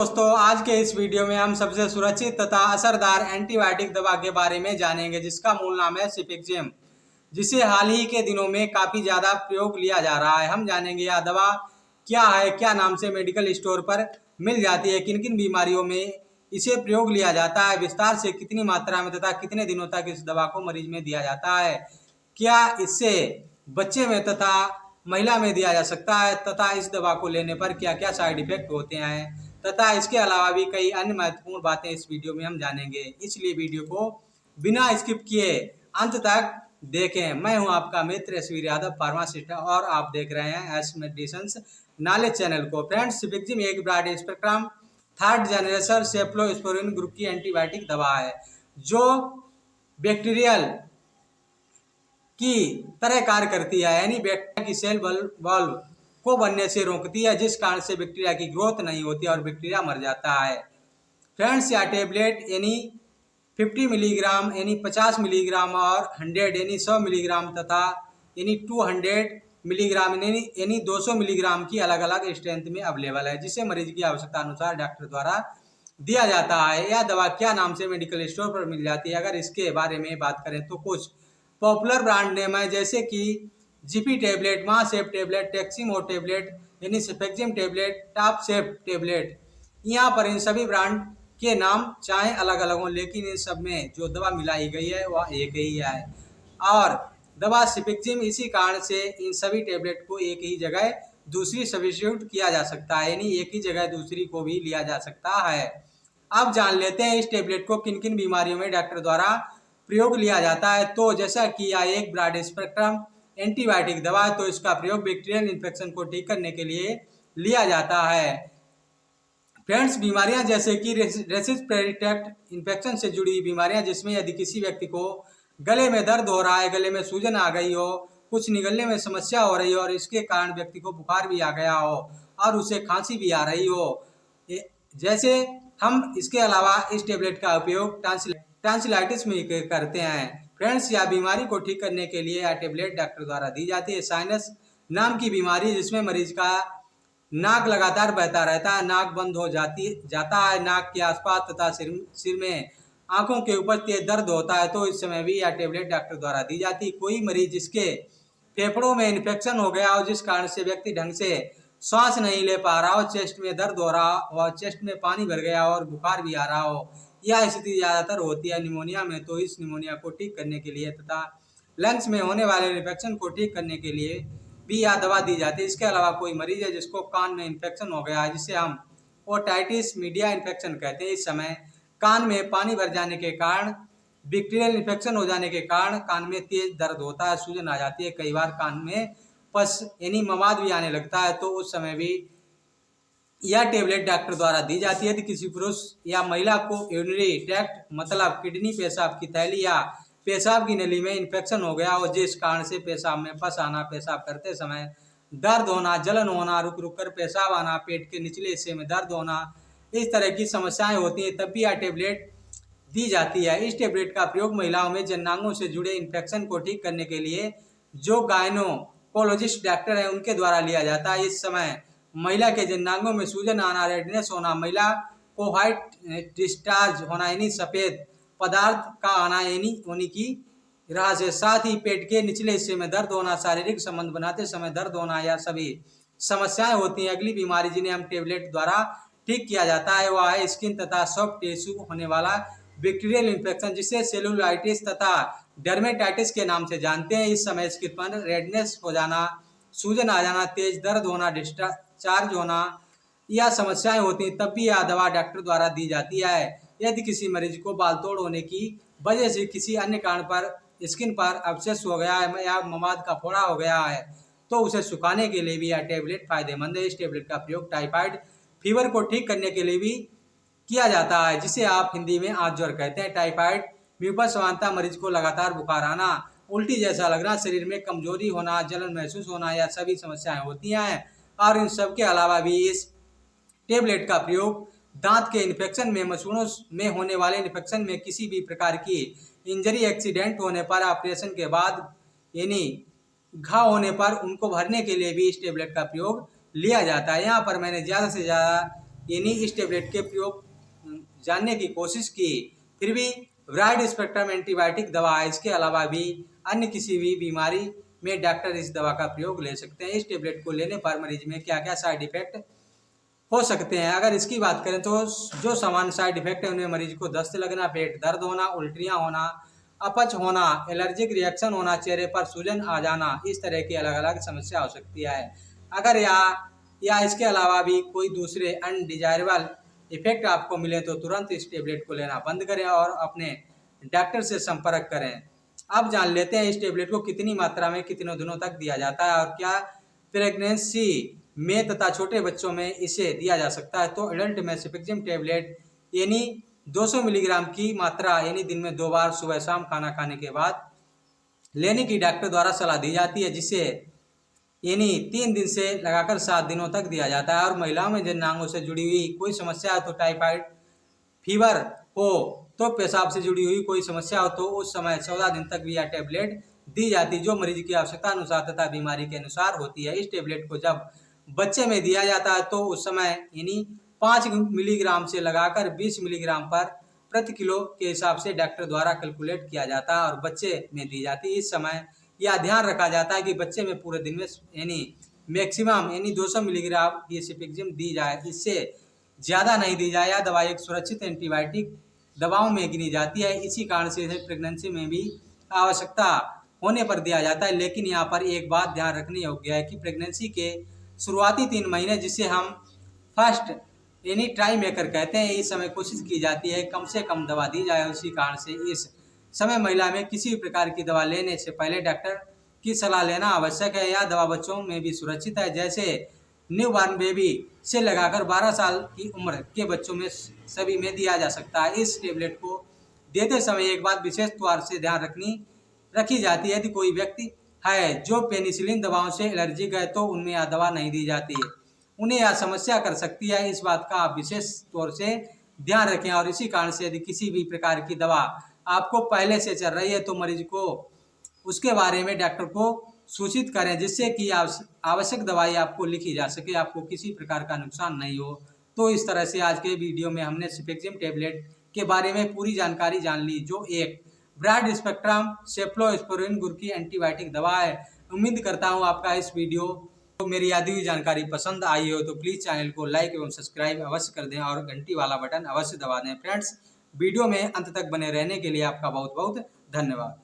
दोस्तों, आज के इस वीडियो में हम सबसे सुरक्षित तथा असरदार एंटीबायोटिक दवा के बारे में जानेंगे, जिसका मूल नाम है सिपेक्जिम, जिसे हाल ही के दिनों में काफ़ी ज़्यादा प्रयोग लिया जा रहा है। हम जानेंगे यह दवा क्या है, क्या नाम से मेडिकल स्टोर पर मिल जाती है, किन किन बीमारियों में इसे प्रयोग लिया जाता है, विस्तार से कितनी मात्रा में तथा कितने दिनों तक इस दवा को मरीज में दिया जाता है, क्या इससे बच्चे में तथा महिला में दिया जा सकता है, तथा इस दवा को लेने पर क्या क्या साइड इफेक्ट होते हैं, तथा इसके अलावा भी कई अन्य महत्वपूर्ण बातें इस वीडियो में हम जानेंगे। इसलिए वीडियो को बिना स्किप किए अंत तक देखें। मैं हूं आपका मित्र एसवीर यादव, फार्मासिस्ट, और आप देख रहे हैं एस मेडिसिन्स नॉलेज चैनल को। फ्रेंड्स, सिपेक्जिम एक broad spectrum third generation cephalosporin group की एंटीबायोटिक दवा है, जो बैक्टीरियल की तरह कार्य करती है, यानी बैक्टीरिया की सेल वॉल्व को बनने से रोकती है, जिस कारण से बैक्टीरिया की ग्रोथ नहीं होती और बैक्टीरिया मर जाता है। फ्रेंड्स, यह टेबलेट यानी 50 मिलीग्राम यानी 50 मिलीग्राम और 100 यानी 100 मिलीग्राम तथा यानी 200 मिलीग्राम यानी 200 मिलीग्राम की अलग अलग स्ट्रेंथ में अवेलेबल है, जिसे मरीज की आवश्यकता अनुसार डॉक्टर द्वारा दिया जाता है। यह दवा क्या नाम से मेडिकल स्टोर पर मिल जाती है, अगर इसके बारे में बात करें तो कुछ पॉपुलर ब्रांड नेम है, जैसे कि जीपी टेबलेट, महासेफ टेबलेट, टेक्सीमो टेबलेट यानी सिपेक्जिम टेबलेट, टॉप सेफ टेबलेट। यहाँ पर इन सभी ब्रांड के नाम चाहे अलग अलग हों, लेकिन इन सब में जो दवा मिलाई गई है वह एक ही है, और दवा सिपेक्जिम इसी कारण से इन सभी टेबलेट को एक ही जगह दूसरी सब्स्टिट्यूट किया जा सकता है, यानी एक ही जगह दूसरी को भी लिया जा सकता है। अब जान लेते हैं इस टेबलेट को किन किन बीमारियों में डॉक्टर द्वारा प्रयोग लिया जाता है। तो जैसा कि यह एक ब्रॉड स्पेक्ट्रम एंटीबायोटिक दवा है, तो इसका प्रयोग बैक्टीरियल इन्फेक्शन को ठीक करने के लिए लिया जाता है। फ्रेंड्स, बीमारियां जैसे कि रेस्पिरेटरी ट्रैक्ट इन्फेक्शन से जुड़ी बीमारियां, जिसमें यदि किसी व्यक्ति को गले में दर्द हो रहा है, गले में सूजन आ गई हो, कुछ निगलने में समस्या हो रही हो और इसके कारण व्यक्ति को बुखार भी आ गया हो और उसे खांसी भी आ रही हो, जैसे हम इसके अलावा इस टेबलेट का उपयोग टॉन्सिलाइटिस में करते हैं। फ्रेंड्स, यह बीमारी को ठीक करने के लिए यह टेबलेट डॉक्टर द्वारा दी जाती है। साइनस नाम की बीमारी, जिसमें मरीज का नाक लगातार बहता रहता है, नाक बंद हो जाता है, नाक के आसपास तथा सिर में आंखों के ऊपर तेज दर्द होता है, तो इस समय भी यह टेबलेट डॉक्टर द्वारा दी जाती है। कोई मरीज जिसके फेफड़ों में इन्फेक्शन हो गया हो, जिस कारण से व्यक्ति ढंग से सांस नहीं ले पा रहा हो, चेस्ट में दर्द हो रहा हो, चेस्ट में पानी भर गया हो और बुखार भी आ रहा हो, यह स्थिति ज़्यादातर होती है निमोनिया में, तो इस निमोनिया को ठीक करने के लिए तथा लंग्स में होने वाले इन्फेक्शन को ठीक करने के लिए भी यह दवा दी जाती है। इसके अलावा कोई मरीज है जिसको कान में इन्फेक्शन हो गया है, जिसे हम ओटाइटिस मीडिया इन्फेक्शन कहते हैं, इस समय कान में पानी भर जाने के कारण, बैक्टीरियल इन्फेक्शन हो जाने के कारण कान में तेज दर्द होता है, सूजन आ जाती है, कई बार कान में पस यानी मवाद भी आने लगता है, तो उस समय भी यह टेबलेट डॉक्टर द्वारा दी जाती है। यदि किसी पुरुष या महिला को यूरिनरी ट्रैक्ट मतलब किडनी, पेशाब की थैली या पेशाब की नली में इन्फेक्शन हो गया हो, जिस कारण से पेशाब में पस आना, पेशाब करते समय दर्द होना, जलन होना, रुक रुक कर पेशाब आना, पेट के निचले हिस्से में दर्द होना, इस तरह की समस्याएं होती हैं, तब भी यह टेबलेट दी जाती है। इस टेबलेट का प्रयोग महिलाओं में जननांगों से जुड़े इन्फेक्शन को ठीक करने के लिए जो गायनोकोलॉजिस्ट डॉक्टर हैं उनके द्वारा लिया जाता है। इस समय महिला के जननांगों में सूजन आना, रेडनेस होना, महिला को व्हाइट डिस्चार्ज होना यानी सफ़ेद पदार्थ का आना यानी होने की राह से, साथ ही पेट के निचले हिस्से में दर्द होना, शारीरिक संबंध बनाते समय दर्द होना, या सभी समस्याएं होती हैं। अगली बीमारी जिन्हें हम टेबलेट द्वारा ठीक किया जाता है वह है स्किन तथा सॉफ्ट टिश्यू होने वाला बैक्टीरियल इन्फेक्शन, जिसे सेलुलाइटिस तथा डर्मेटाइटिस के नाम से जानते हैं। इस समय स्किन पर रेडनेस हो जाना, सूजन आ जाना, तेज दर्द होना, डिस्चार्ज होना, यह समस्याएं होती हैं, तब भी यह दवा डॉक्टर द्वारा दी जाती है। यदि किसी मरीज को बाल तोड़ होने की वजह से किसी अन्य कारण पर स्किन पर अब्सेस हो गया है या मवाद का फोड़ा हो गया है, तो उसे सुखाने के लिए भी यह टेबलेट फायदेमंद है। इस टेबलेट का प्रयोग टाइफाइड फीवर को ठीक करने के लिए भी किया जाता है, जिसे आप हिंदी में आंत ज्वर कहते हैं। टाइफाइड म्यूपस समानता, मरीज को लगातार बुखार आना, उल्टी जैसा लगना, शरीर में कमजोरी होना, जलन महसूस होना, यह सभी समस्याएं होती हैं। और इन सब के अलावा भी इस टेबलेट का प्रयोग दांत के इन्फेक्शन में, मसूड़ों में होने वाले इन्फेक्शन में, किसी भी प्रकार की इंजरी एक्सीडेंट होने पर, ऑपरेशन के बाद यानी घाव होने पर उनको भरने के लिए भी इस टेबलेट का प्रयोग लिया जाता है। यहाँ पर मैंने ज़्यादा से ज़्यादा यानी इस टेबलेट के प्रयोग जानने की कोशिश की, फिर भी ब्रॉड स्पेक्ट्रम एंटीबायोटिक दवा है। इसके अलावा भी अन्य किसी भी बीमारी में डॉक्टर इस दवा का प्रयोग ले सकते हैं। इस टेबलेट को लेने पर मरीज में क्या क्या साइड इफेक्ट हो सकते हैं, अगर इसकी बात करें तो जो सामान्य साइड इफेक्ट है उनमें मरीज को दस्त लगना, पेट दर्द होना, उल्टियाँ होना, अपच होना, एलर्जिक रिएक्शन होना, चेहरे पर सूजन आ जाना, इस तरह की अलग अलग समस्या हो सकती है। अगर या इसके अलावा भी कोई दूसरे अनडिजायरेबल इफेक्ट आपको मिले तो तुरंत इस टेबलेट को लेना बंद करें और अपने डॉक्टर से संपर्क करें। अब जान लेते हैं इस टेबलेट को कितनी मात्रा में कितने दिनों तक दिया जाता है और क्या प्रेगनेंसी में तथा छोटे बच्चों में इसे दिया जा सकता है। तो एडल्ट में सिपेक्जिम टेबलेट यानी 200 मिलीग्राम की मात्रा यानी दिन में 2 बार सुबह शाम खाना खाने के बाद लेने की डॉक्टर द्वारा सलाह दी जाती है, जिसे यानी 3 दिन से लगाकर 7 दिनों तक दिया जाता है। और महिलाओं में जननांगों से जुड़ी हुई कोई समस्या है तो टाइफाइड फीवर हो तो पेशाब से जुड़ी हुई कोई समस्या हो तो उस समय 14 दिन तक भी यह टेबलेट दी जाती है, जो मरीज की आवश्यकता अनुसार तथा बीमारी के अनुसार होती है। इस टेबलेट को जब बच्चे में दिया जाता है तो उस समय यानी 5 मिलीग्राम से लगाकर 20 मिलीग्राम पर प्रति किलो के हिसाब से डॉक्टर द्वारा कैलकुलेट किया जाता है और बच्चे में दी जाती है। इस समय यह ध्यान रखा जाता है कि बच्चे में पूरे दिन में यानी मैक्सिमम यानी 200 मिलीग्राम ये सिपेक्जिम दी जाए, इससे ज़्यादा नहीं दी जाए। यह दवा एक सुरक्षित एंटीबायोटिक दवाओं में गिनी जाती है, इसी कारण से इसे प्रेगनेंसी में भी आवश्यकता होने पर दिया जाता है। लेकिन यहाँ पर एक बात ध्यान रखने योग्य है कि प्रेगनेंसी के शुरुआती 3 महीने, जिसे हम फर्स्ट यानी ट्राई मेकर कहते हैं, इस समय कोशिश की जाती है कम से कम दवा दी जाए। उसी कारण से इस समय महिला में किसी भी प्रकार की दवा लेने से पहले डॉक्टर की सलाह लेना आवश्यक है। यह दवा बच्चों में भी सुरक्षित है, जैसे न्यूबॉर्न बेबी से लगाकर 12 साल की उम्र के बच्चों में सभी में दिया जा सकता है। इस टेबलेट को देते समय एक बात विशेष तौर से ध्यान रखी जाती है, यदि कोई व्यक्ति है जो पेनिसिलिन दवाओं से एलर्जिक है तो उनमें यह दवा नहीं दी जाती है, उन्हें यह समस्या कर सकती है। इस बात का आप विशेष तौर से ध्यान रखें। और इसी कारण से यदि किसी भी प्रकार की दवा आपको पहले से चल रही है तो मरीज को उसके बारे में डॉक्टर को सूचित करें, जिससे कि आवश्यक दवाई आपको लिखी जा सके, आपको किसी प्रकार का नुकसान नहीं हो। तो इस तरह से आज के वीडियो में हमने सिपेक्जिम टेबलेट के बारे में पूरी जानकारी जान ली, जो एक ब्रॉड स्पेक्ट्रम सेफ्लोस्पोरिन गुण की एंटीबायोटिक दवा है। उम्मीद करता हूँ आपका इस वीडियो तो मेरी आदि हुई जानकारी पसंद आई हो तो प्लीज़ चैनल को लाइक एवं सब्सक्राइब अवश्य कर दें और घंटी वाला बटन अवश्य दबा दें। फ्रेंड्स, वीडियो में अंत तक बने रहने के लिए आपका बहुत बहुत धन्यवाद।